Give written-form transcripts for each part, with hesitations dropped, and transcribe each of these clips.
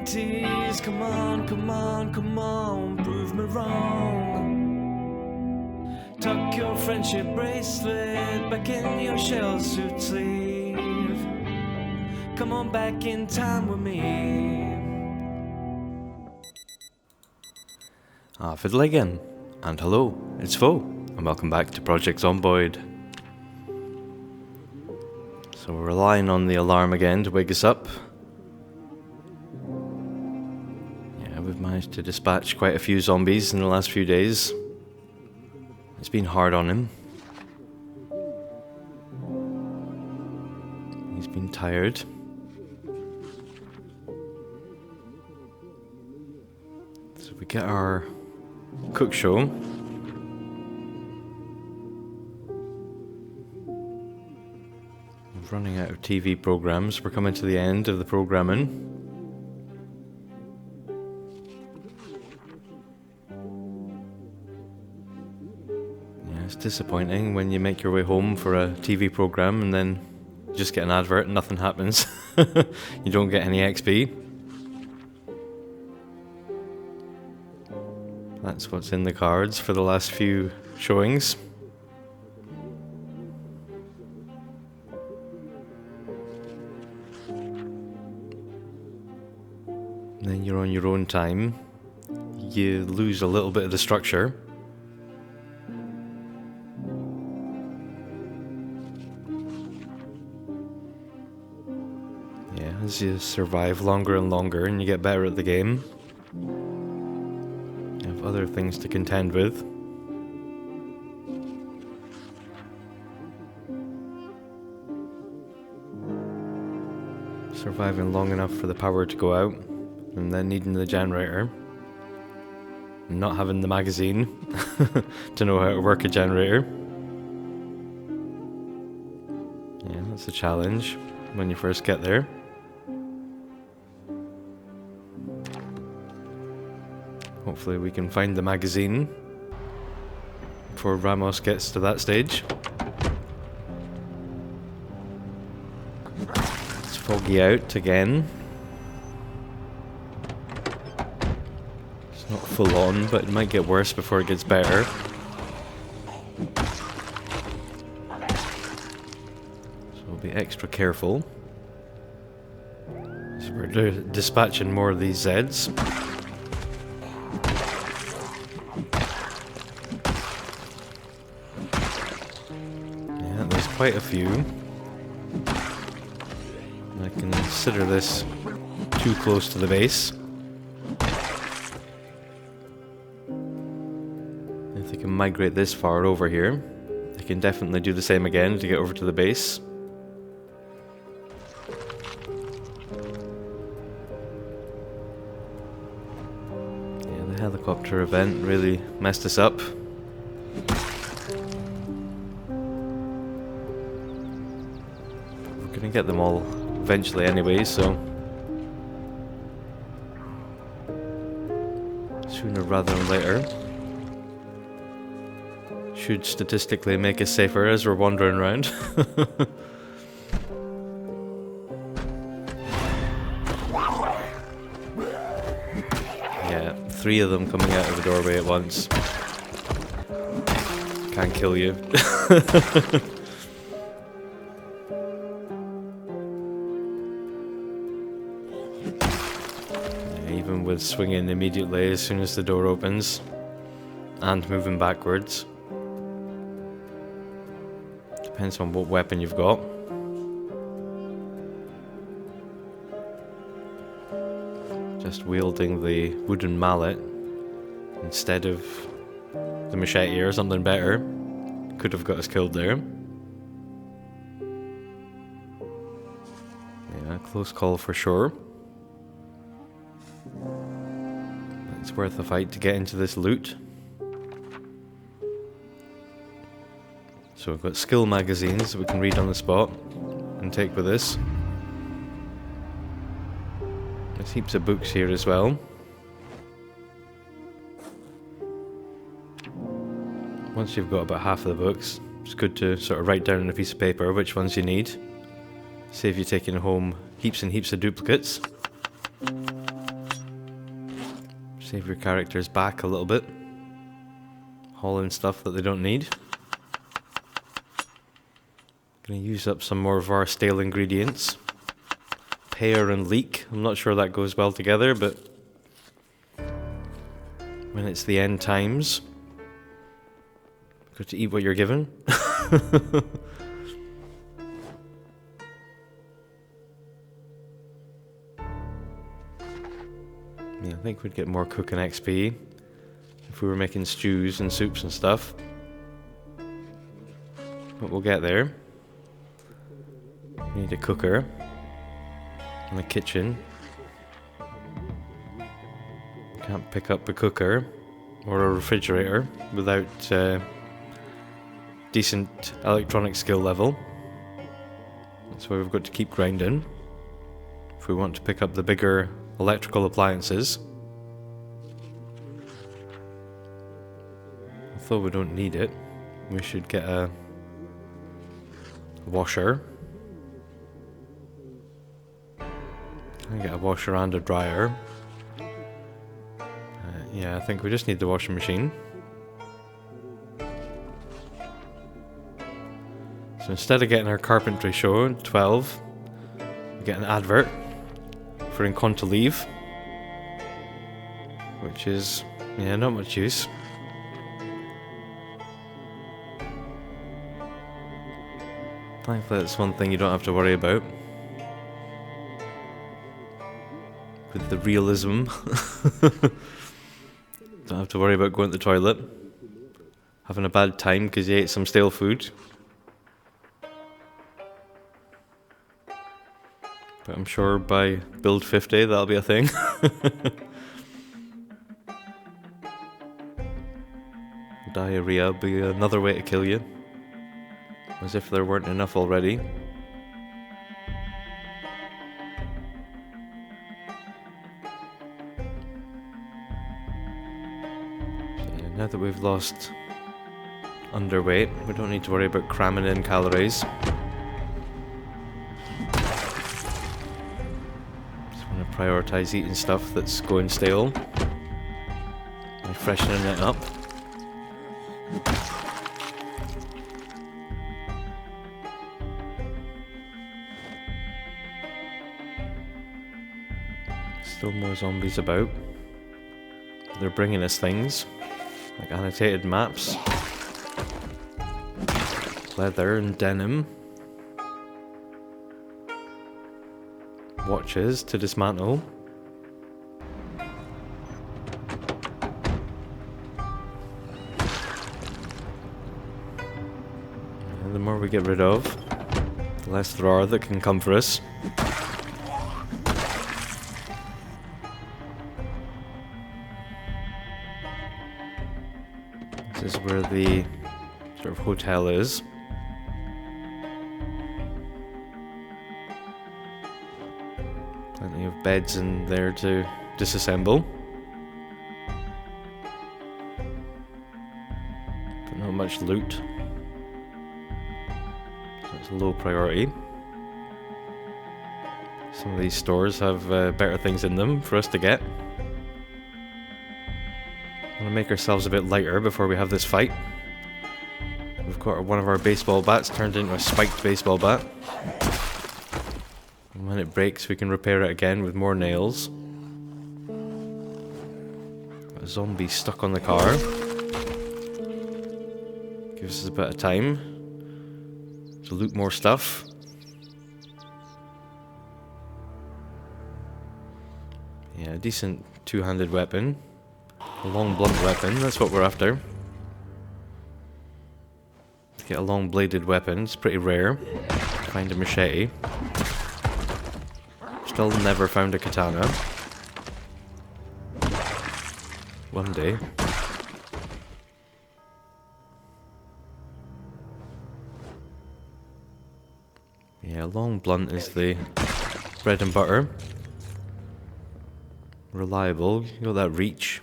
guarantees. Come on, come on, come on, prove me wrong. Tuck your friendship bracelet back in your shell suit sleeve. Come on back in time with me. Fiddle again, and hello, it's Fo, and welcome back to Project Zomboid. So we're relying on the alarm again to wake us up. Yeah, we've managed to dispatch quite a few zombies in the last few days. It's been hard on him. He's been tired. So we get our cook show. We're running out of TV programs. We're coming to the end of the programming. It's disappointing when you make your way home for a TV program and then you just get an advert and nothing happens. You don't get any XP. That's what's in the cards for the last few showings. And then you're on your own time. You lose a little bit of the structure. As you survive longer and longer and you get better at the game, you have other things to contend with. Surviving long enough for the power to go out, and then needing the generator, and not having the magazine to know how to work a generator. Yeah, that's a challenge when you first get there. Hopefully we can find the magazine before Ramos gets to that stage. It's foggy out again. It's not full on, but it might get worse before it gets better. So we'll be extra careful. So we're dispatching more of these Zeds. Quite a few. I consider this too close to the base. If they can migrate this far over here, they can definitely do the same again to get over to the base. Yeah, the helicopter event really messed us up. Gonna get them all eventually anyway, so sooner rather than later. Should statistically make us safer as we're wandering around. Yeah, 3 of them coming out of the doorway at once. Can't kill you. Even with swinging immediately as soon as the door opens and moving backwards. Depends on what weapon you've got. Just wielding the wooden mallet instead of the machete or something better could have got us killed there. Yeah, close call for sure. It's worth a fight to get into this loot. So we've got skill magazines that we can read on the spot and take with us. There's heaps of books here as well. Once you've got about half of the books, it's good to sort of write down on a piece of paper which ones you need. Save you taking home heaps and heaps of duplicates. Save your characters back a little bit. Haul in stuff that they don't need. Gonna use up some more of our stale ingredients. Pear and leek. I'm not sure that goes well together, but when it's the end times, got to eat what you're given. Yeah, I think we'd get more cooking XP if we were making stews and soups and stuff. But we'll get there. We need a cooker and a kitchen. Can't pick up a cooker or a refrigerator without decent electronic skill level. That's why we've got to keep grinding if we want to pick up the bigger electrical appliances. Although we don't need it, we should get a washer. Can I get a washer and a dryer? Yeah, I think we just need the washing machine. So instead of getting our carpentry show at 12, we get an advert for in to leave, which is, yeah, not much use. Thankfully, that's one thing you don't have to worry about with the realism. Don't have to worry about going to the toilet, having a bad time because you ate some stale food. But I'm sure by build 50 that'll be a thing. Diarrhea will be another way to kill you. As if there weren't enough already. Now that we've lost underweight, we don't need to worry about cramming in calories. Just want to prioritise eating stuff that's going stale and freshening it up. Still more zombies about. They're bringing us things like annotated maps, leather and denim, watches to dismantle. And the more we get rid of, the less there are that can come for us. This is where the sort of hotel is. Plenty of beds in there to disassemble. But not much loot. So it's a low priority. Some of these stores have better things in them for us to get. I'm gonna make ourselves a bit lighter before we have this fight. We've got one of our baseball bats turned into a spiked baseball bat. And when it breaks, we can repair it again with more nails. Got a zombie stuck on the car. Gives us a bit of time to loot more stuff. Yeah, a decent two-handed weapon. A long blunt weapon, that's what we're after. To get a long bladed weapon, it's pretty rare to find a machete. Still never found a katana. One day. Yeah, long blunt is the bread and butter. Reliable, you got that reach.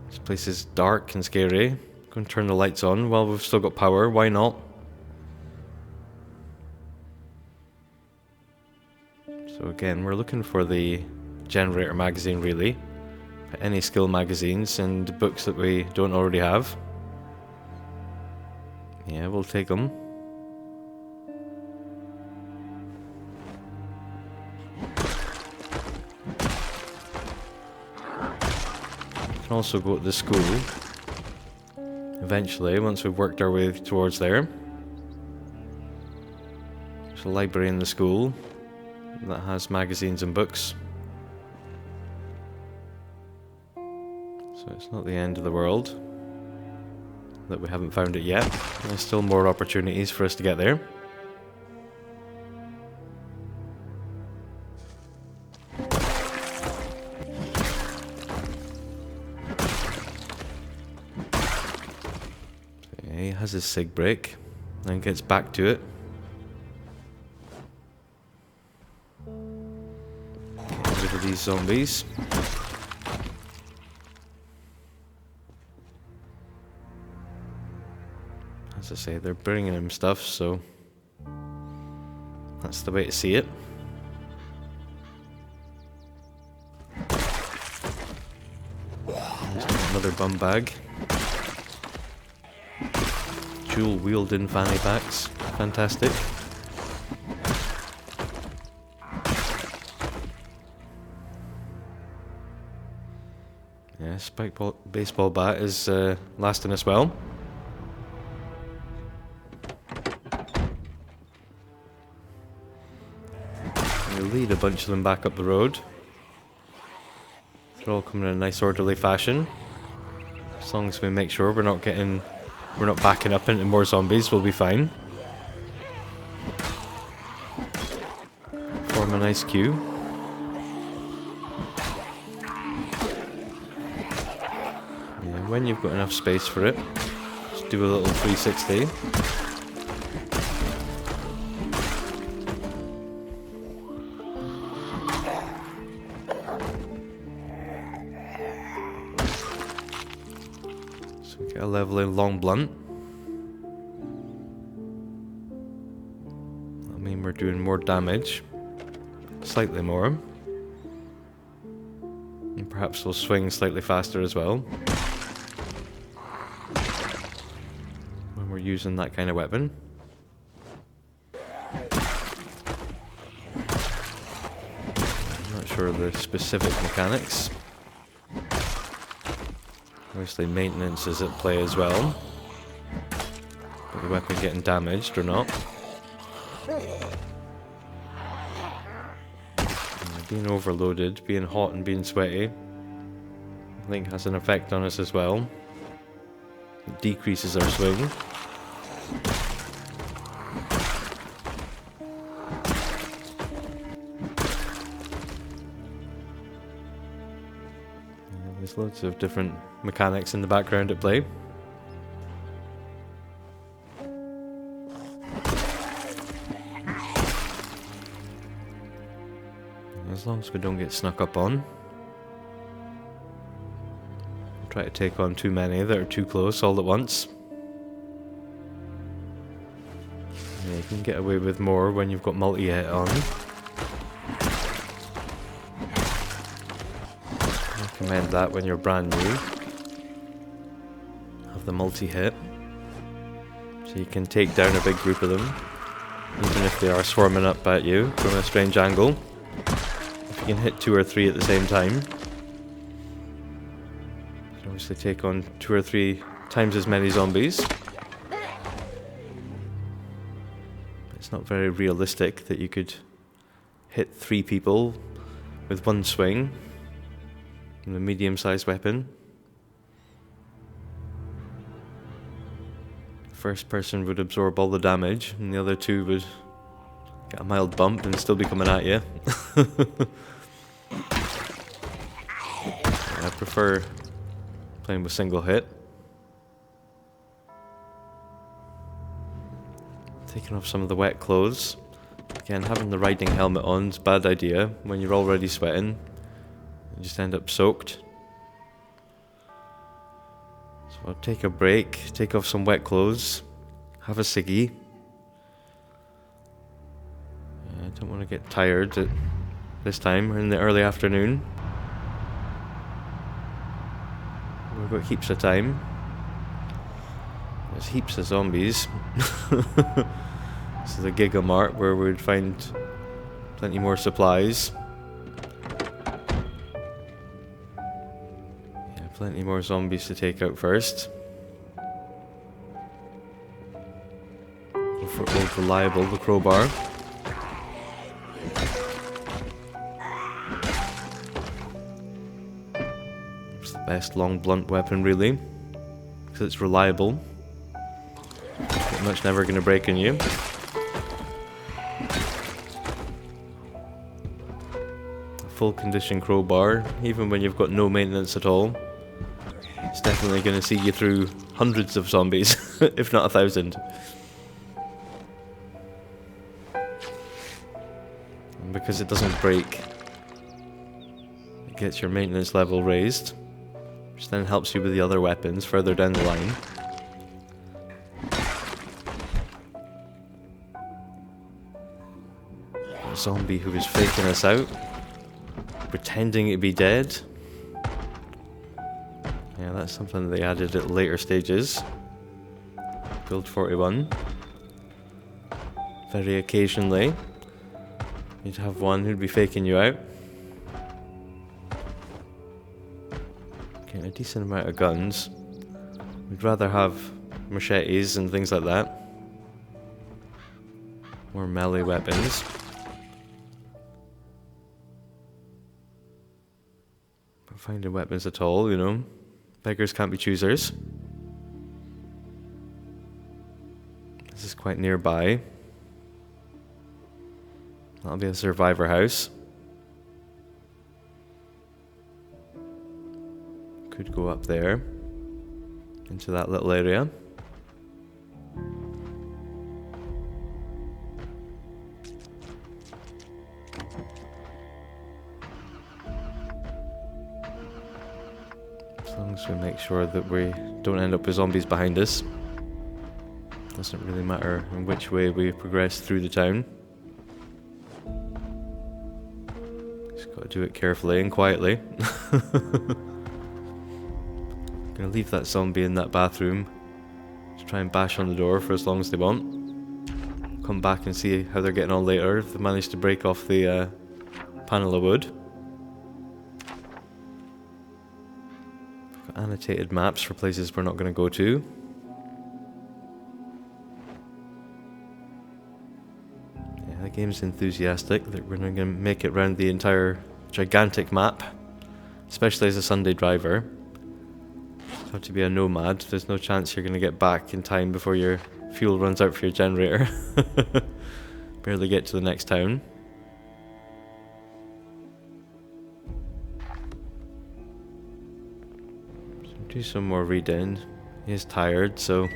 This place is dark and scary. Go and turn the lights on while we've still got power, why not? So again, we're looking for the generator magazine really. But any skill magazines and books that we don't already have. Yeah, we'll take them. We can also go to the school. Eventually, once we've worked our way towards there. There's a library in the school that has magazines and books. So it's not the end of the world that we haven't found it yet. There's still more opportunities for us to get there. So he has his sig break and gets back to it. Get rid of these zombies. As I say, they're bringing him stuff, so that's the way to see it. There's another bum bag. Dual wielding fanny packs. Fantastic. Yeah, baseball bat is lasting us well. We'll lead a bunch of them back up the road. They're all coming in a nice orderly fashion. As long as we make sure we're not backing up into more zombies, we'll be fine. Form a nice queue. Yeah, when you've got enough space for it, just do a little 360. Get a leveling long blunt. That'll mean we're doing more damage. Slightly more. And perhaps we'll swing slightly faster as well. When we're using that kind of weapon. I'm not sure of the specific mechanics. Obviously maintenance is at play as well. But the weapon getting damaged or not. Being overloaded, being hot and being sweaty, I think has an effect on us as well. It decreases our swing. There's loads of different mechanics in the background at play. As long as we don't get snuck up on. We'll try to take on too many that are too close all at once. Yeah, you can get away with more when you've got multi-hit on. Recommend that when you're brand new. Have the multi-hit. So you can take down a big group of them. Even if they are swarming up at you from a strange angle. If you can hit 2 or 3 at the same time. You can obviously take on 2 or 3 times as many zombies. It's not very realistic that you could hit 3 people with one swing. And a medium-sized weapon. First person would absorb all the damage, and the other 2 would get a mild bump and still be coming at you. I prefer playing with single hit. Taking off some of the wet clothes. Again, having the riding helmet on is a bad idea when you're already sweating. You just end up soaked. So I'll take a break, take off some wet clothes, have a ciggy. I don't want to get tired at this time, in the early afternoon. We've got heaps of time. There's heaps of zombies. This is a Giga Mart where we'd find plenty more supplies. Yeah, plenty more zombies to take out first. Go for old reliable, the crowbar. It's the best long blunt weapon really, because it's reliable. Pretty much never going to break on you. Full condition crowbar, even when you've got no maintenance at all, it's definitely going to see you through hundreds of zombies, if not 1,000. And because it doesn't break, it gets your maintenance level raised, which then helps you with the other weapons further down the line. A zombie who is faking us out, pretending to be dead. Yeah, that's something they added at later stages. Build 41. Very occasionally, you'd have one who'd be faking you out. Getting a decent amount of guns. We'd rather have machetes and things like that. More melee weapons. Finding weapons at all, you know. Beggars can't be choosers. This is quite nearby. That'll be a survivor house. Could go up there. Into that little area. As long as we make sure that we don't end up with zombies behind us. Doesn't really matter in which way we progress through the town. Just gotta do it carefully and quietly. Gonna leave that zombie in that bathroom. Just try and bash on the door for as long as they want. Come back and see how they're getting on later if they manage to break off the panel of wood. Annotated maps for places we're not going to go to. Yeah, the game's enthusiastic that we're going to make it around the entire gigantic map, especially as a Sunday driver. You have to be a nomad. There's no chance you're going to get back in time before your fuel runs out for your generator. Barely get to the next town. Do some more reading. He is tired, so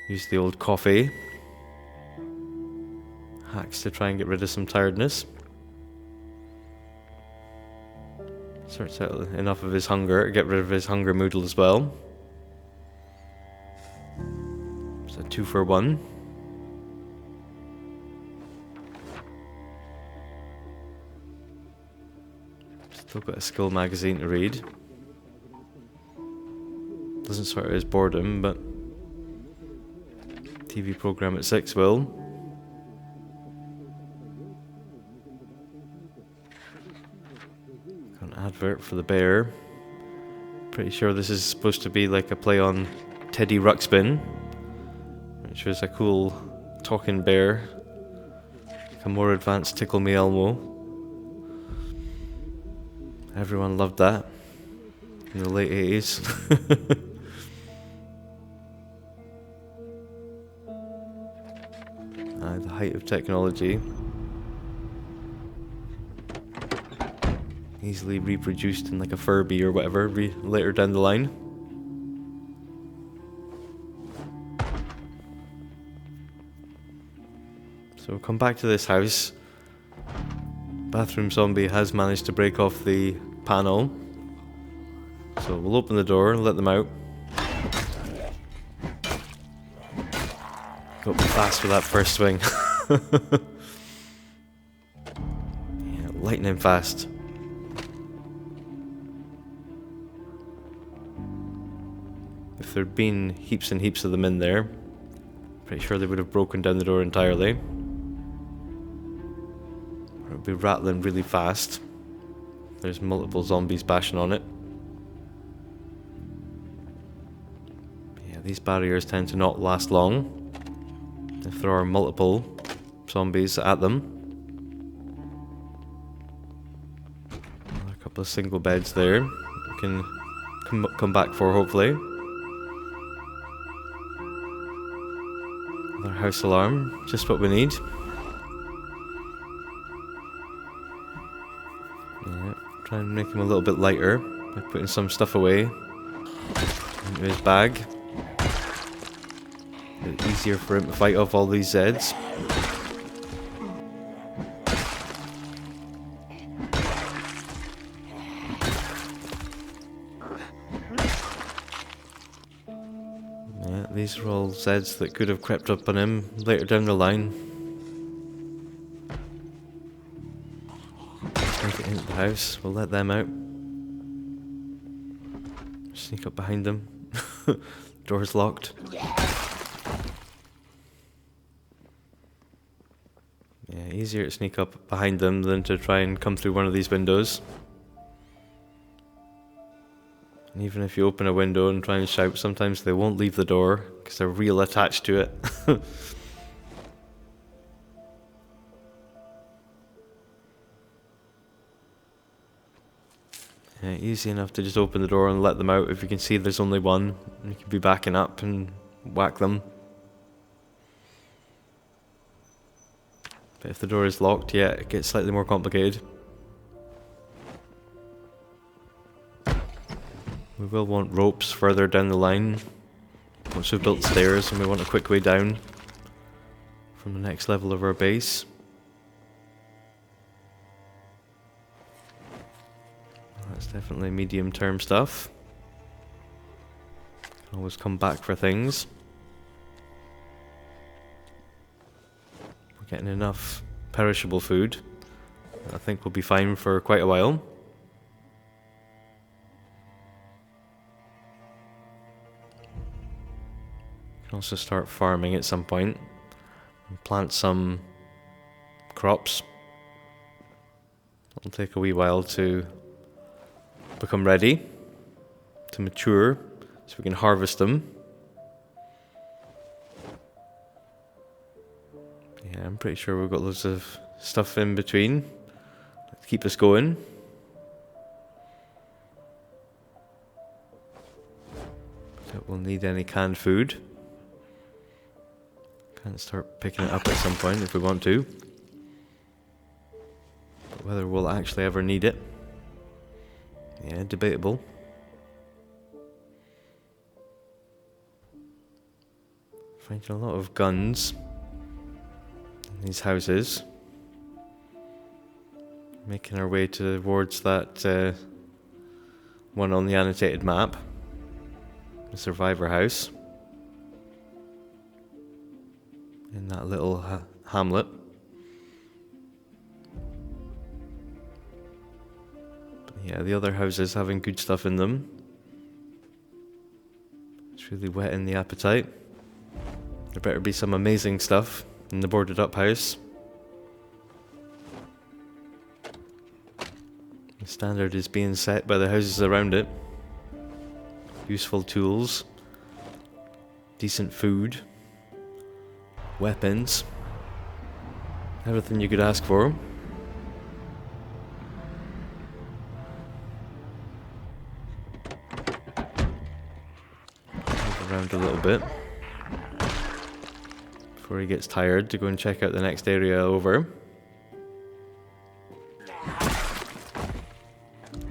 use the old coffee. Hacks to try and get rid of some tiredness. Sorts out enough of his hunger to get rid of his hunger moodle as well. It's a 2 for 1. Still got a skill magazine to read. Doesn't sort out his boredom, but TV program at 6 will. Got an advert for the bear. Pretty sure this is supposed to be like a play on Teddy Ruxpin, which was a cool talking bear. Like a more advanced Tickle Me Elmo. Everyone loved that in the late 80s. The height of technology. Easily reproduced in like a Furby or whatever later down the line. So we'll come back to this house. Bathroom zombie has managed to break off the panel. So we'll open the door and let them out. Got to be fast with that first swing. lightning fast. If there'd been heaps and heaps of them in there, pretty sure they would have broken down the door entirely. Or it would be rattling really fast. There's multiple zombies bashing on it. Yeah, these barriers tend to not last long if there are multiple zombies at them. A couple of single beds there we can come back for, hopefully. Another house alarm, just what we need. Yeah, try and make him a little bit lighter by putting some stuff away into his bag. A bit easier for him to fight off all these Zeds. Yeah, these are all Zeds that could have crept up on him later down the line. Let's make it into the house. We'll let them out. Sneak up behind them. Door's locked. Yeah, easier to sneak up behind them than to try and come through one of these windows. And even if you open a window and try and shout, sometimes they won't leave the door because they're real attached to it. Yeah, easy enough to just open the door and let them out if you can see there's only one. You can be backing up and whack them. But if the door is locked, yeah, it gets slightly more complicated. We will want ropes further down the line once we've built stairs and we want a quick way down from the next level of our base. That's definitely medium term stuff. Can always come back for things. We're getting enough perishable food. I think we'll be fine for quite a while. Can also start farming at some point and plant some crops. It'll take a wee while to become ready, to mature, so we can harvest them. Yeah, I'm pretty sure we've got loads of stuff in between to keep us going. Don't we'll need any canned food. Can't start picking it up at some point if we want to. But whether we'll actually ever need it, yeah, debatable. Finding a lot of guns in these houses. Making our way towards that one on the annotated map. The survivor house. In that little hamlet. But yeah, the other houses having good stuff in them. It's really whetting the appetite. There better be some amazing stuff in the boarded up house. The standard is being set by the houses around it. Useful tools. Decent food. Weapons. Everything you could ask for. Move around a little bit before he gets tired to go and check out the next area over.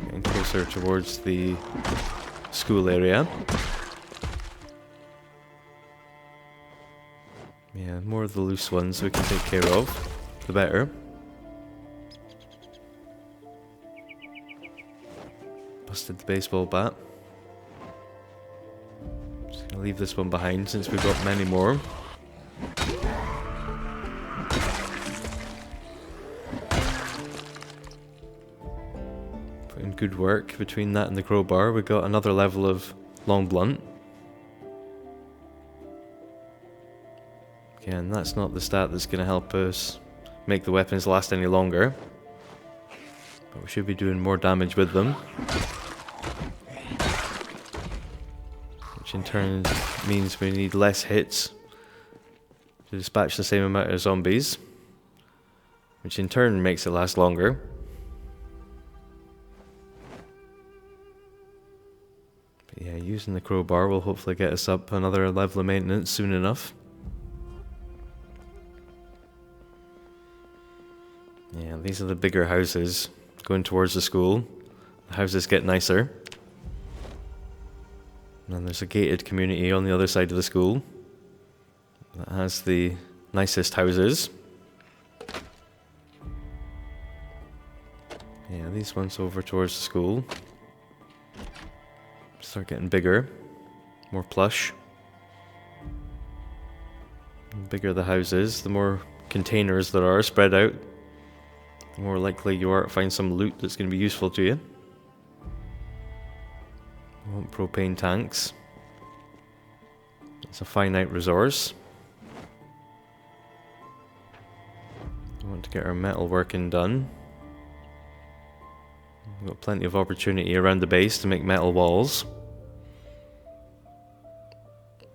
Getting closer towards the school area. Yeah, more of the loose ones we can take care of, the better. Busted the baseball bat. Just gonna leave this one behind since we've got many more. good work between that and the crowbar. We got another level of long blunt. Again, that's not the stat that's going to help us make the weapons last any longer. But we should be doing more damage with them. Which in turn means we need less hits to dispatch the same amount of zombies. Which in turn makes it last longer. But yeah, using the crowbar will hopefully get us up another level of maintenance soon enough. Yeah, these are the bigger houses going towards the school. The houses get nicer. And then there's a gated community on the other side of the school that has the nicest houses. Yeah, these ones over towards the school start getting bigger, more plush. The bigger the houses, the more containers there are spread out, the more likely you are to find some loot that's going to be useful to you. We want propane tanks. It's a finite resource. We want to get our metal working done. We've got plenty of opportunity around the base to make metal walls.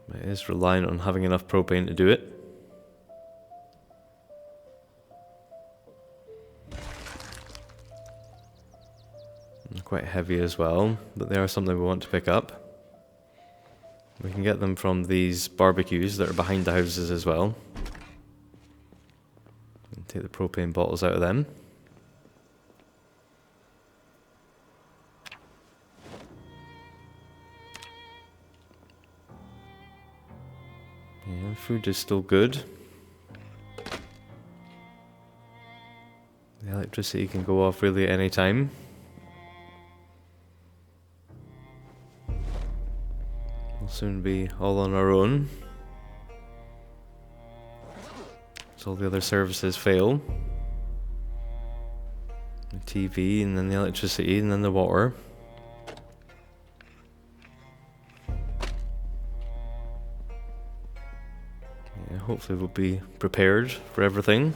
But it is reliant on having enough propane to do it. They're quite heavy as well, but they are something we want to pick up. We can get them from these barbecues that are behind the houses as well. And take the propane bottles out of them. Yeah, food is still good. The electricity can go off really at any time. We'll soon be all on our own. So all the other services fail. The TV, and then the electricity, and then the water. Yeah, hopefully we'll be prepared for everything.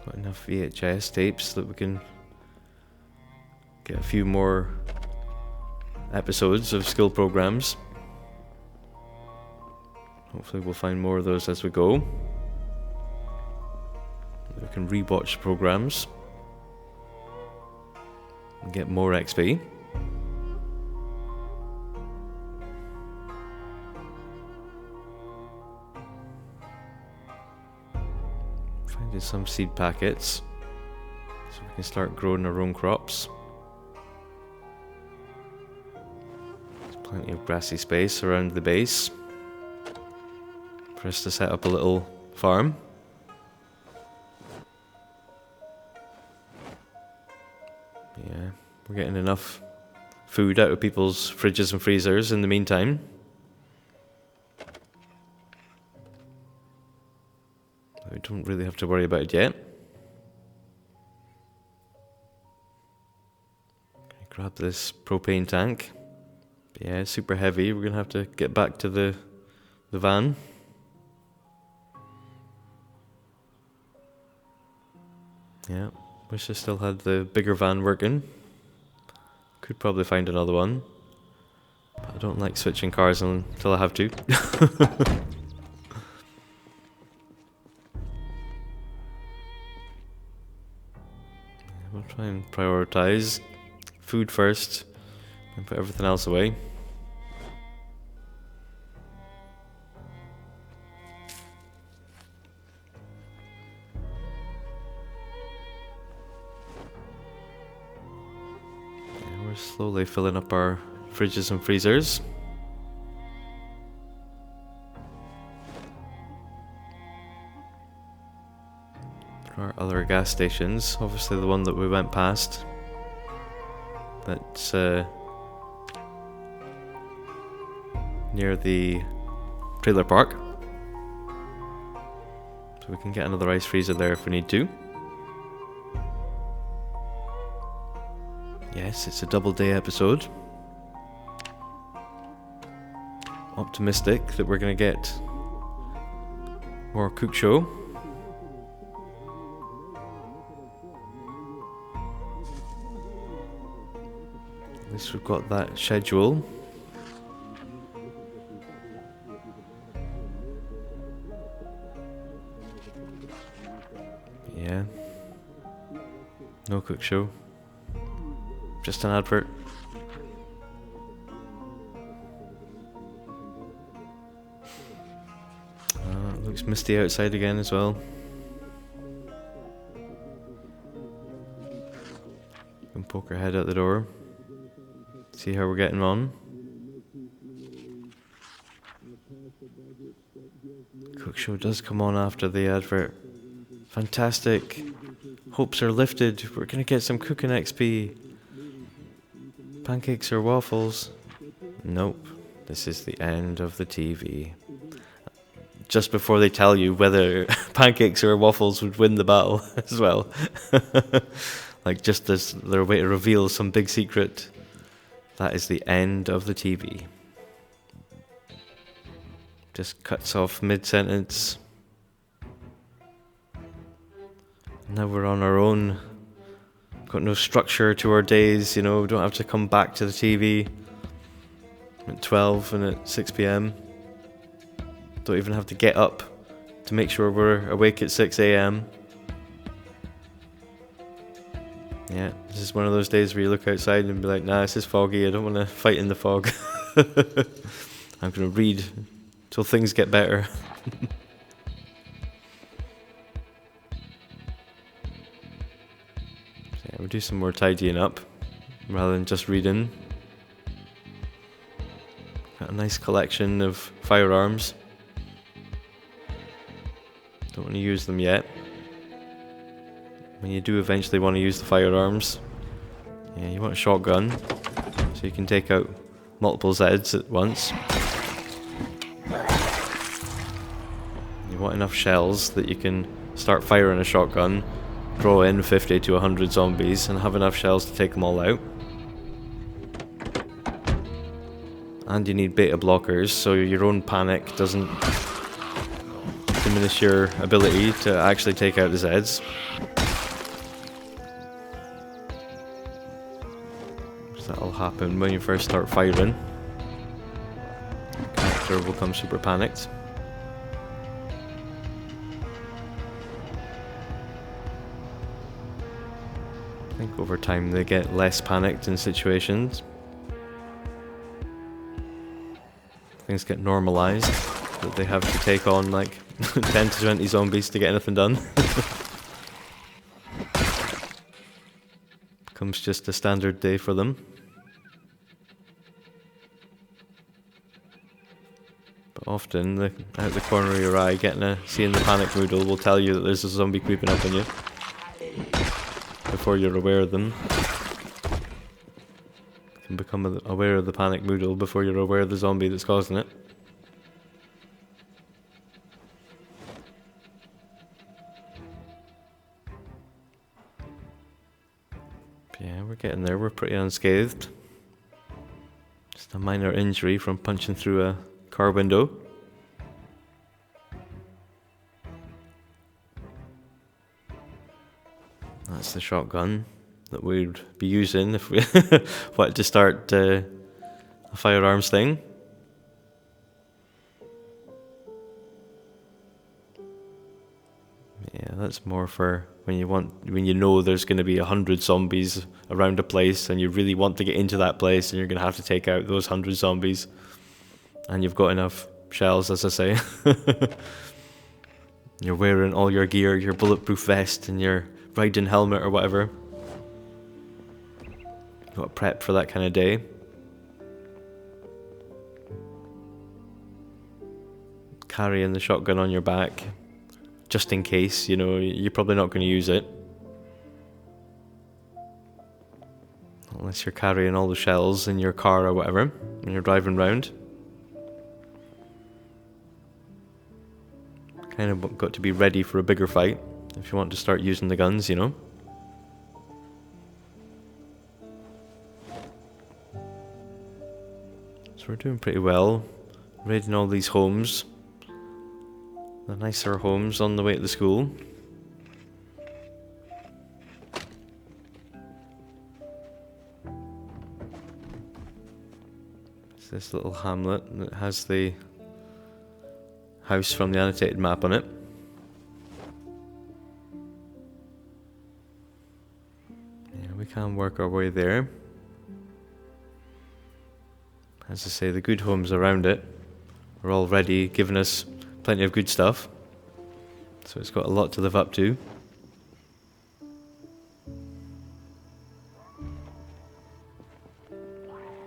Got enough VHS tapes that we can get a few more episodes of skill programs. Hopefully we'll find more of those as we go. We can rewatch programs and get more XP. Finding some seed packets so we can start growing our own crops. Plenty of grassy space around the base for us to set up a little farm. Yeah, we're getting enough food out of people's fridges and freezers in the meantime. We don't really have to worry about it yet. Grab this propane tank. Yeah, it's super heavy. We're going to have to get back to the van. Yeah, wish I still had the bigger van working. Could probably find another one. But I don't like switching cars until I have to. We'll try and prioritize food first and put everything else away. Yeah, we're slowly filling up our fridges and freezers. There are other gas stations, obviously the one that we went past. That's near the trailer park. So we can get another ice freezer there if we need to. Yes, it's a double day episode. Optimistic that we're gonna get more cook show. At least we've got that schedule. Yeah. No cook show. Just an advert. It looks misty outside again as well. We can poke our head out the door. See how we're getting on. Cook show does come on after the advert. Fantastic. Hopes are lifted. We're gonna get some cooking XP. Pancakes or waffles? Nope. This is the end of the TV. Just before they tell you whether pancakes or waffles would win the battle as well. Like just as their way to reveal some big secret. That is the end of the TV. Just cuts off mid-sentence. Now we're on our own. Got no structure to our days, you know, we don't have to come back to the TV at 12 and at 6 p.m. Don't even have to get up to make sure we're awake at 6 a.m. Yeah, this is one of those days where you look outside and be like, nah, this is foggy, I don't want to fight in the fog. I'm going to read till things get better. Yeah, we'll do some more tidying up rather than just reading. Got a nice collection of firearms. Don't want to use them yet. When you do eventually want to use the firearms, yeah, you want a shotgun so you can take out multiple Zeds at once. You want enough shells that you can start firing a shotgun, draw in 50 to 100 zombies and have enough shells to take them all out. And you need beta blockers so your own panic doesn't diminish your ability to actually take out the Zeds. So that'll happen when you first start firing. The character will become super panicked. I think over time they get less panicked in situations. Things get normalized, that they have to take on like 10 to 20 zombies to get anything done. Becomes just a standard day for them. But often, out the corner of your eye, seeing the panic moodle will tell you that there's a zombie creeping up on you before you're aware of them. You can become aware of the panic moodle before you're aware of the zombie that's causing it. Yeah, we're getting there. We're pretty unscathed. Just a minor injury from punching through a car window. That's the shotgun that we'd be using if we wanted to start a firearms thing. Yeah, that's more for when you know there's going to be 100 zombies around a place and you really want to get into that place and you're going to have to take out those 100 zombies and you've got enough shells, as I say. You're wearing all your gear, your bulletproof vest and your riding helmet or whatever. You've got to prep for that kind of day. Carrying the shotgun on your back, just in case, you know, you're probably not going to use it. Unless you're carrying all the shells in your car or whatever, when you're driving around. Kind of got to be ready for a bigger fight if you want to start using the guns, you know. So we're doing pretty well. Raiding all these homes. The nicer homes on the way to the school. It's this little hamlet that has the house from the annotated map on it. Yeah, we can work our way there. As I say, the good homes around it are already giving us plenty of good stuff. So it's got a lot to live up to.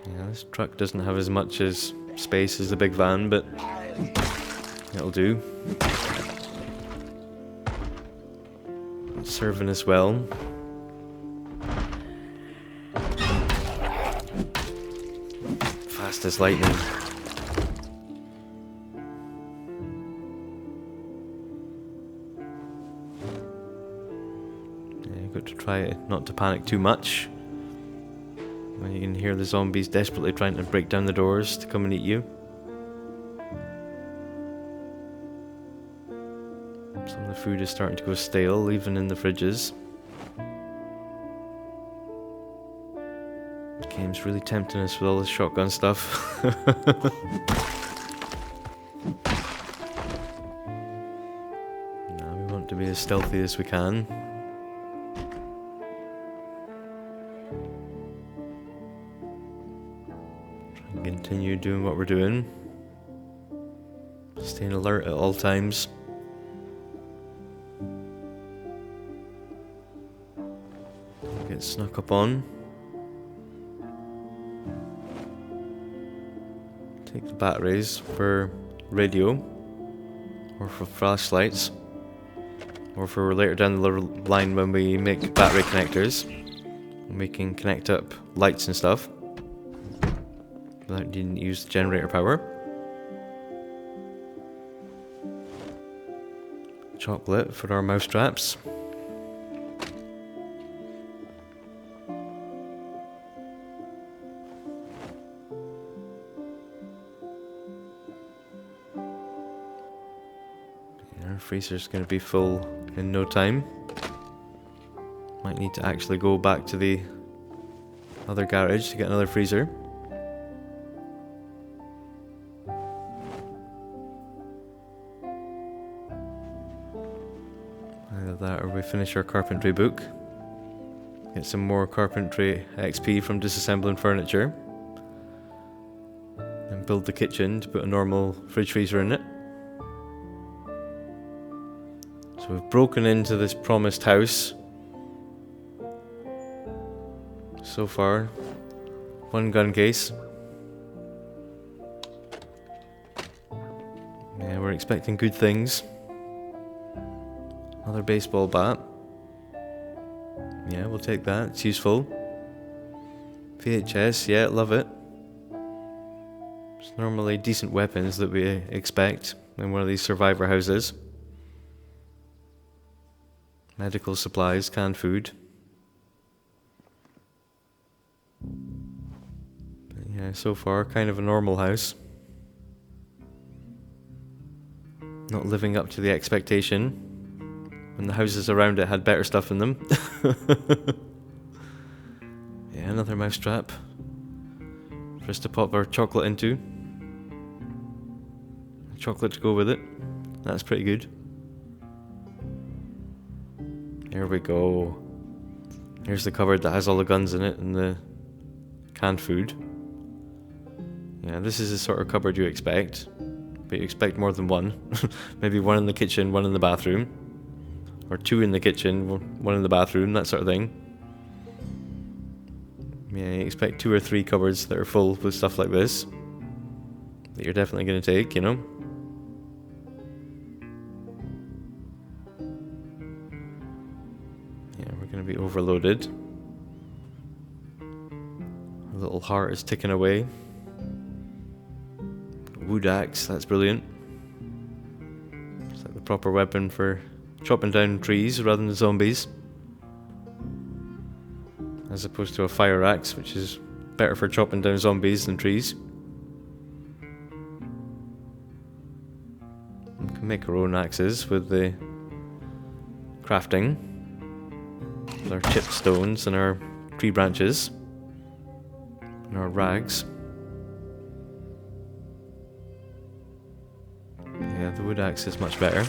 Yeah, this truck doesn't have as much as space as the big van, but it'll do. It's serving us well. Fast as lightning. Yeah, you've got to try not to panic too much. When you can hear the zombies desperately trying to break down the doors to come and eat you. Some of the food is starting to go stale, even in the fridges. The game's really tempting us with all this shotgun stuff. Now we want to be as stealthy as we can. Try and continue doing what we're doing. Staying alert at all times. Get snuck up on. Take the batteries for radio, or for flashlights, or for later down the line when we make battery connectors, and we can connect up lights and stuff without needing to use the generator power. Chocolate for our mouse traps. Our freezer's going to be full in no time. Might need to actually go back to the other garage to get another freezer. Either that or we finish our carpentry book. Get some more carpentry XP from disassembling furniture. And build the kitchen to put a normal fridge freezer in it. So we've broken into this promised house. So far, one gun case. Yeah, we're expecting good things. Another baseball bat. Yeah, we'll take that, it's useful. VHS, yeah, love it. It's normally decent weapons that we expect in one of these survivor houses. Medical supplies, canned food. But yeah, so far, kind of a normal house. Not living up to the expectation. When the houses around it had better stuff in them. Yeah, another mousetrap. For us to pop our chocolate into. Chocolate to go with it. That's pretty good. Here we go. Here's the cupboard that has all the guns in it and the canned food. Yeah, this is the sort of cupboard you expect. But you expect more than one. Maybe one in the kitchen, one in the bathroom. Or two in the kitchen, one in the bathroom, that sort of thing. Yeah, you expect 2 or 3 cupboards that are full with stuff like this. That you're definitely going to take, you know. Yeah, we're going to be overloaded. Our little heart is ticking away. Wood axe, that's brilliant. It's like the proper weapon for chopping down trees rather than zombies. As opposed to a fire axe, which is better for chopping down zombies than trees. We can make our own axes with the crafting. With our chipped stones and our tree branches. And our rags. Yeah, the wood axe is much better.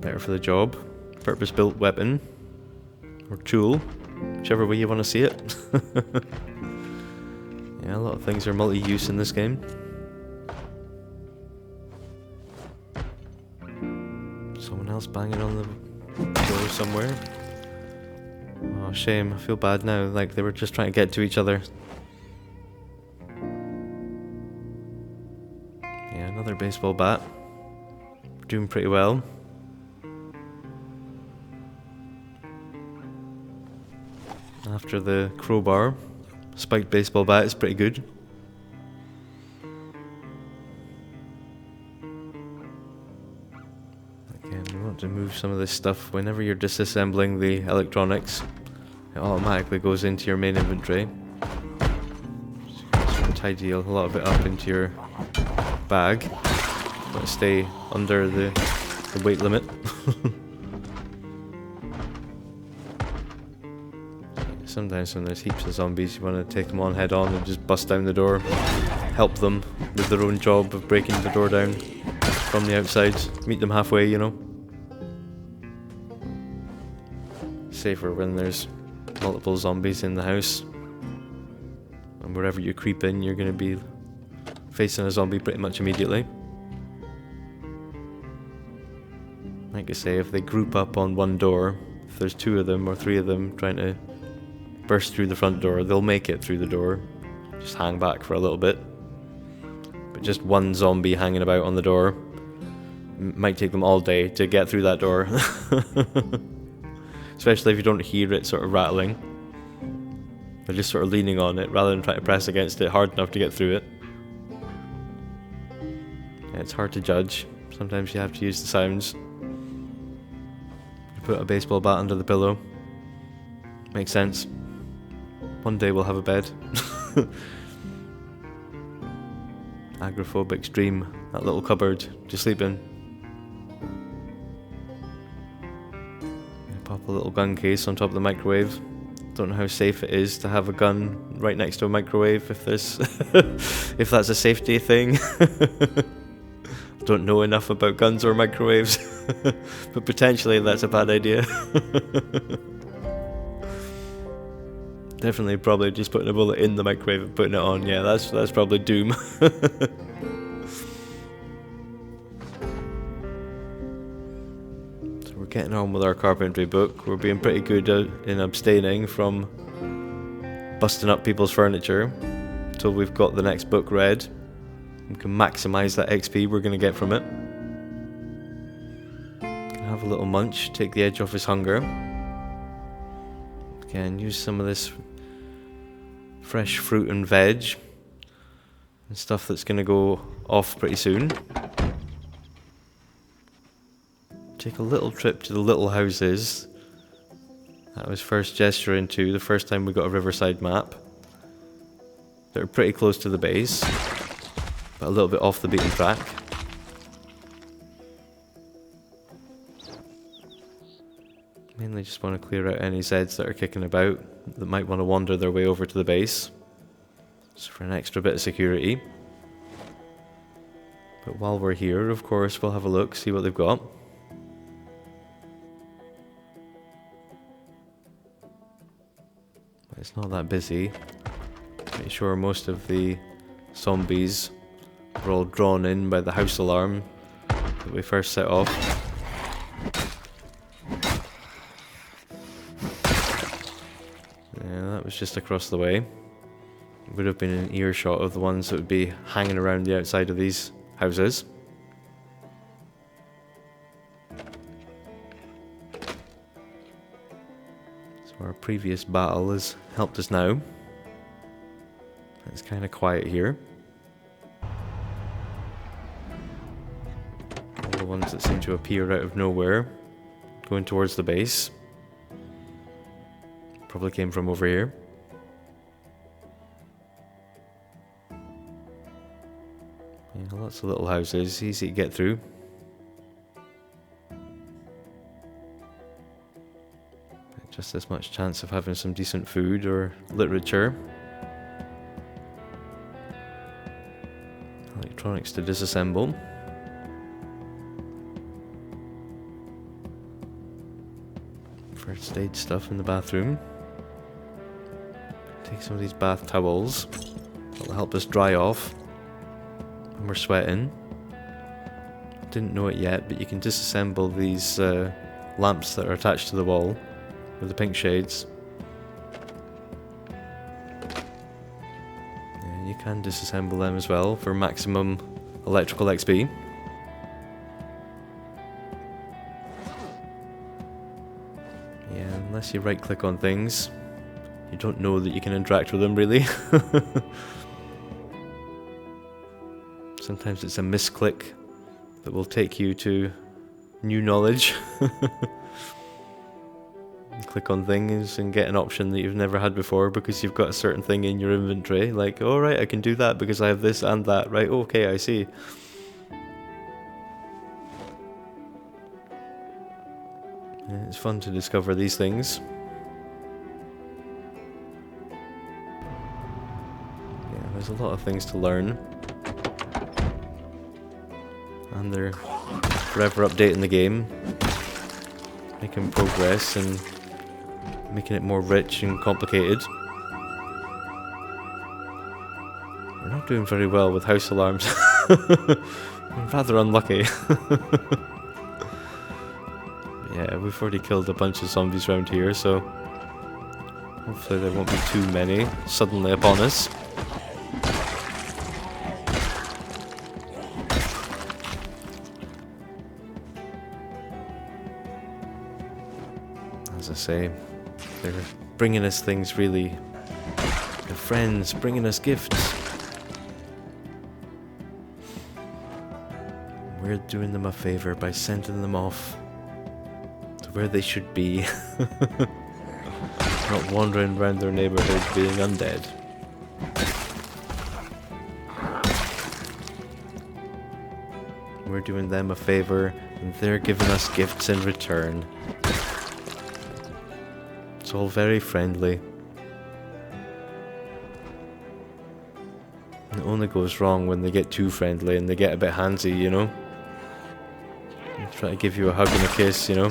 Better for the job. Purpose-built weapon. Or tool. Whichever way you want to see it. Yeah, a lot of things are multi-use in this game. Someone else banging on the door somewhere. Oh, shame. I feel bad now. Like they were just trying to get to each other. Yeah, another baseball bat. Doing pretty well. After the crowbar, spiked baseball bat is pretty good. Again, we want to move some of this stuff. Whenever you're disassembling the electronics, it automatically goes into your main inventory. So you can tidy a lot of it up into your bag. But stay under the weight limit. Sometimes when there's heaps of zombies, you want to take them on head on and just bust down the door. Help them with their own job of breaking the door down from the outside. Meet them halfway, you know. Safer when there's multiple zombies in the house. And wherever you creep in, you're going to be facing a zombie pretty much immediately. Like I say, if they group up on one door, if there's 2 of them or 3 of them trying to burst through the front door, they'll make it through the door. Just hang back for a little bit. But just one zombie hanging about on the door might take them all day to get through that door. Especially if you don't hear it sort of rattling. They're just sort of leaning on it rather than trying to press against it hard enough to get through it. Yeah, it's hard to judge. Sometimes you have to use the sounds. You put a baseball bat under the pillow. Makes sense. One day we'll have a bed. Agrophobic dream. That little cupboard to sleep in. Pop a little gun case on top of the microwave. Don't know how safe it is to have a gun right next to a microwave if there's if that's a safety thing. Don't know enough about guns or microwaves. But potentially that's a bad idea. Definitely probably just putting a bullet in the microwave and putting it on. Yeah, that's probably doom. So we're getting on with our carpentry book. We're being pretty good in abstaining from busting up people's furniture until we've got the next book read. We can maximise that XP we're going to get from it. Have a little munch, take the edge off his hunger. Again, use some of this fresh fruit and veg and stuff that's going to go off pretty soon. Take a little trip to the little houses that I was first gesturing to the first time we got a Riverside map. They're pretty close to the base, but a little bit off the beaten track. Mainly just want to clear out any Zeds that are kicking about that might want to wander their way over to the base. Just for an extra bit of security. But while we're here, of course, we'll have a look, see what they've got. It's not that busy. Pretty sure most of the zombies were all drawn in by the house alarm that we first set off. Yeah, that was just across the way. Would have been an earshot of the ones that would be hanging around the outside of these houses. So our previous battle has helped us now. It's kind of quiet here. ones that seem to appear out of nowhere, going towards the base. Probably came from over here. Yeah, lots of little houses, easy to get through. Just as much chance of having some decent food or literature. Electronics to disassemble. First aid stuff in the bathroom. Take some of these bath towels. That'll help us dry off when we're sweating. Didn't know it yet, but you can disassemble these lamps that are attached to the wall with the pink shades. Yeah, you can disassemble them as well for maximum electrical XP. Yeah, unless you right click on things, you don't know that you can interact with them really. Sometimes it's a misclick that will take you to new knowledge. Click on things and get an option that you've never had before because you've got a certain thing in your inventory. Like, oh right, I can do that because I have this and that. Right, okay, I see. Yeah, it's fun to discover these things. Yeah, there's a lot of things to learn. And they're forever updating the game. Making progress and making it more rich and complicated. We're not doing very well with house alarms. I'm rather unlucky. Yeah, we've already killed a bunch of zombies around here, so hopefully there won't be too many suddenly upon us. As I say, they're bringing us things really. They're friends, bringing us gifts. We're doing them a favour by sending them off to where they should be. Not wandering around their neighbourhood being undead. We're doing them a favour and they're giving us gifts in return. It's all very friendly. It only goes wrong when they get too friendly and they get a bit handsy, you know? They try to give you a hug and a kiss, you know?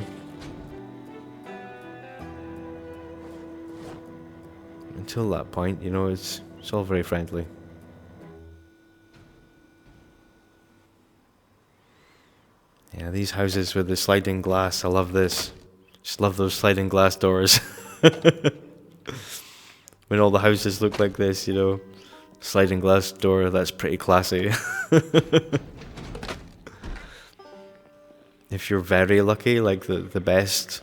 Until that point, you know, it's all very friendly. Yeah, these houses with the sliding glass, I love this. Just love those sliding glass doors. When all the houses look like this, you know, sliding glass door, that's pretty classy. If you're very lucky, like the best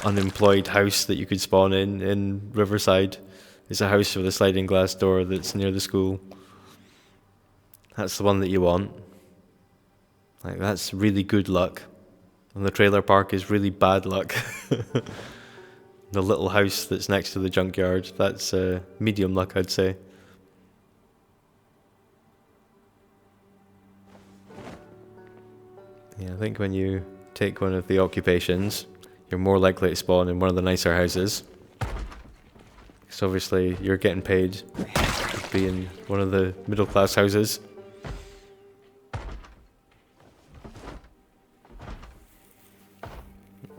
unemployed house that you could spawn in Riverside is a house with a sliding glass door that's near the school. That's the one that you want. Like, that's really good luck. And the trailer park is really bad luck. The little house that's next to the junkyard, that's medium luck, I'd say. Yeah, I think when you take one of the occupations, you're more likely to spawn in one of the nicer houses. Because obviously you're getting paid to be in one of the middle class houses.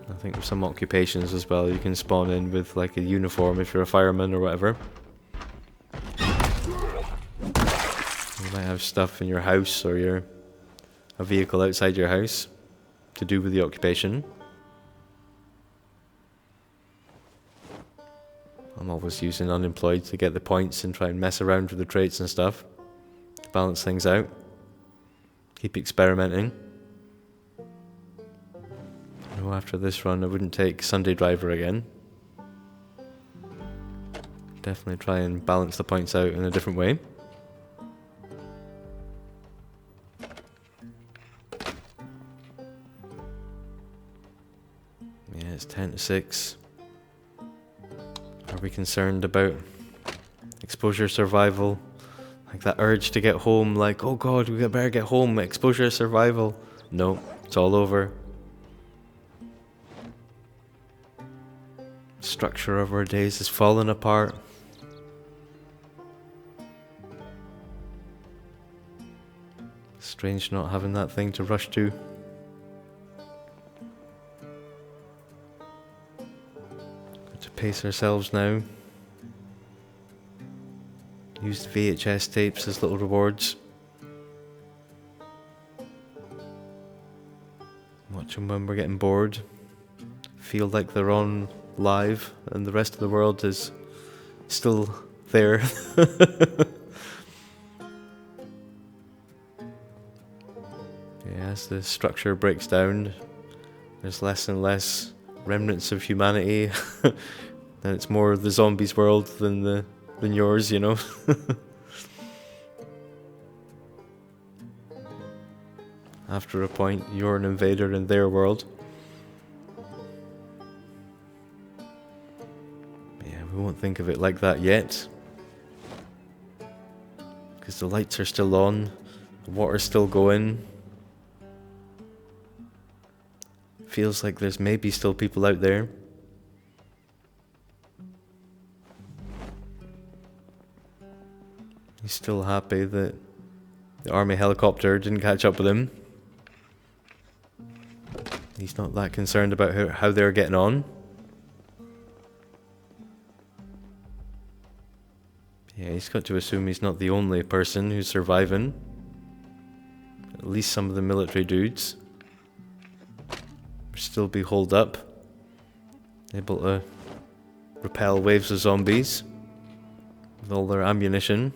I think with some occupations as well, you can spawn in with like a uniform if you're a fireman or whatever. You might have stuff in your house or a vehicle outside your house to do with the occupation. I'm always using unemployed to get the points and try and mess around with the traits and stuff. To balance things out. Keep experimenting. After this run I wouldn't take Sunday Driver again. Definitely try and balance the points out in a different way. it's 10 to 6. Are we concerned about exposure survival? Like that urge to get home, like, oh god, we better get home, exposure survival. No, it's all over. Structure of our days is falling apart. Strange not having that thing to rush to. Got to pace ourselves now. Used VHS tapes as little rewards. Watch them when we're getting bored. Feel like they're on live and the rest of the world is still there. Yeah, as the structure breaks down, there's less and less remnants of humanity. And it's more the zombies' world than yours, you know. After a point, you're an invader in their world. Yeah, we won't think of it like that yet. Because the lights are still on, the water's still going. Feels like there's maybe still people out there. He's still happy that the army helicopter didn't catch up with him. He's not that concerned about how they're getting on. Yeah, he's got to assume he's not the only person who's surviving. At least some of the military dudes will still be holed up, able to repel waves of zombies with all their ammunition.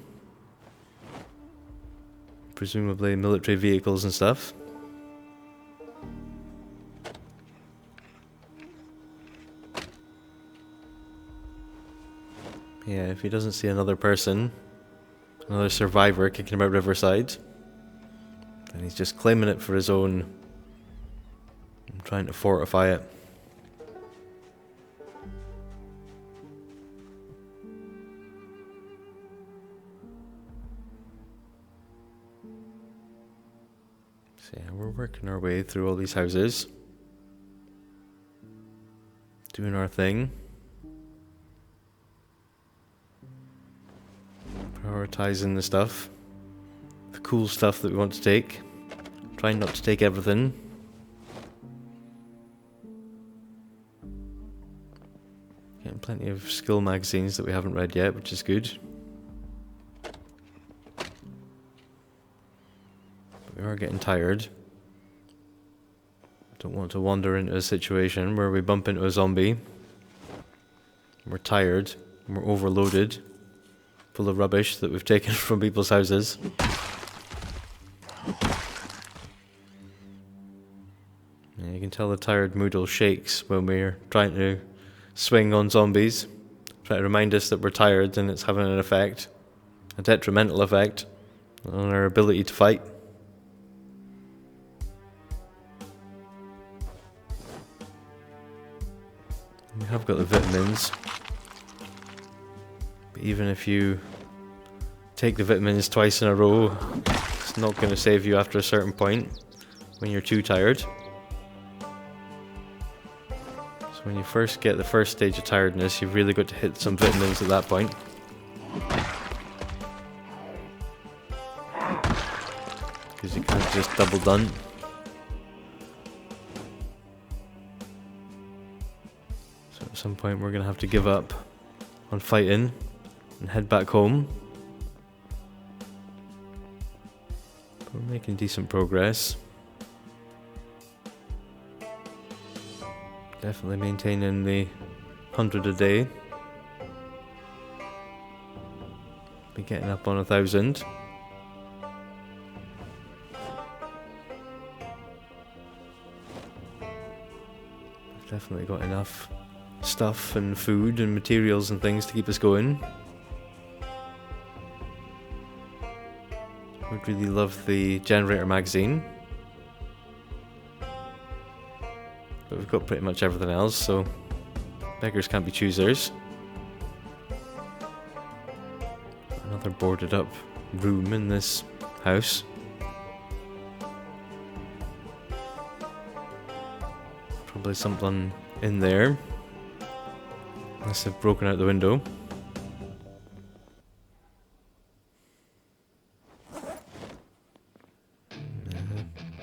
Presumably military vehicles and stuff. Yeah, if he doesn't see another person, another survivor kicking about Riverside, then he's just claiming it for his own and trying to fortify it. So yeah, we're working our way through all these houses, doing our thing, prioritizing the stuff, the cool stuff that we want to take, trying not to take everything. Getting plenty of skill magazines that we haven't read yet, which is good. We are getting tired. Don't want to wander into a situation where we bump into a zombie. We're tired, we're overloaded, full of rubbish that we've taken from people's houses. Yeah, you can tell the tired Moodle shakes when we're trying to swing on zombies. Try to remind us that we're tired and it's having an effect, a detrimental effect, on our ability to fight. We have got the vitamins, but even if you take the vitamins twice in a row, it's not going to save you after a certain point when you're too tired. So when you first get the first stage of tiredness, you've really got to hit some vitamins at that point. Because you can't just double done. So at some point we're going to have to give up on fighting and head back home. But we're making decent progress. Definitely maintaining the 100 a day. Be getting up on 1,000. We've definitely got enough stuff and food and materials and things to keep us going. Would really love the generator magazine. But we've we've got pretty much everything else, so beggars can't be choosers. Another boarded up room in this house. Probably something in there. Unless they've broken out the window.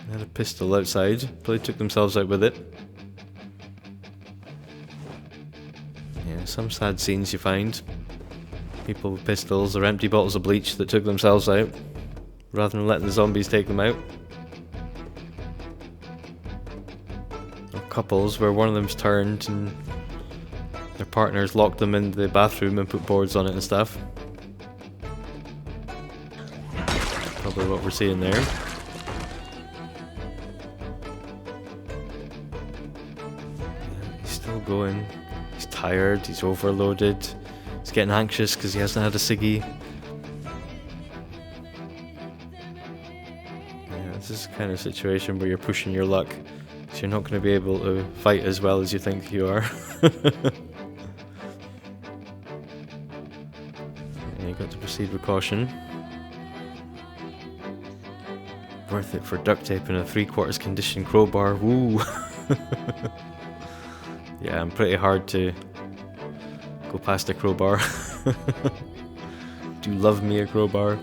They had a pistol outside. Probably took themselves out with it. Yeah, some sad scenes you find. People with pistols or empty bottles of bleach that took themselves out, rather than letting the zombies take them out. Or couples where one of them's turned and their partners locked them in the bathroom and put boards on it and stuff. Probably what we're seeing there. Yeah, he's still going. He's tired, he's overloaded. He's getting anxious because he hasn't had a ciggy. Yeah, this is the kind of situation where you're pushing your luck. So you're not going to be able to fight as well as you think you are. Yeah, you've got to proceed with caution. Worth it for duct tape and a 3/4 condition crowbar. Woo! Yeah, I'm pretty hard to go past a crowbar. Do love me a crowbar.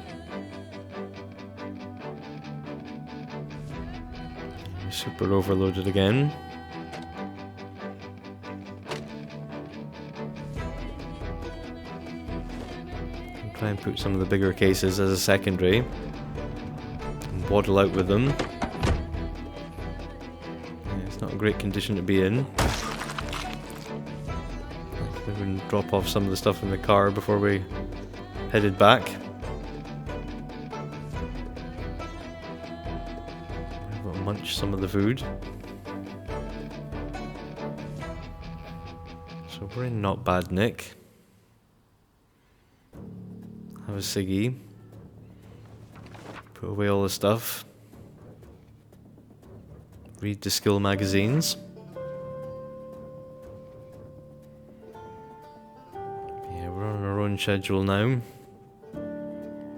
Super overloaded again. I'll try and put some of the bigger cases as a secondary. And waddle out with them. Yeah, it's not a great condition to be in. We can drop off some of the stuff in the car before we headed back. We'll munch some of the food. So we're in not bad nick. Have a ciggy. Put away all the stuff. Read the skill magazines. Yeah, we're on our own schedule now.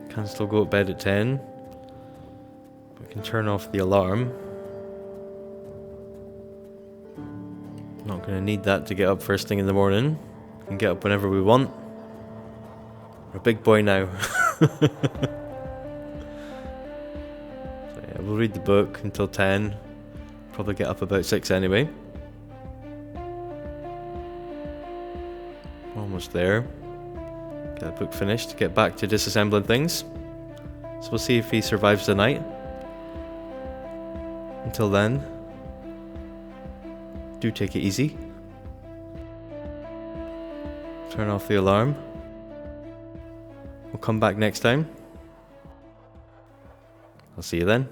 Can still go to bed at 10. We can turn off the alarm. Not going to need that to get up first thing in the morning. We can get up whenever we want. We're a big boy now. So yeah, we'll read the book until 10. Probably get up about 6 anyway. Almost there. Get the book finished. Get back to disassembling things. So we'll see if he survives the night. Until then, do take it easy. Turn off the alarm. We'll come back next time. I'll see you then.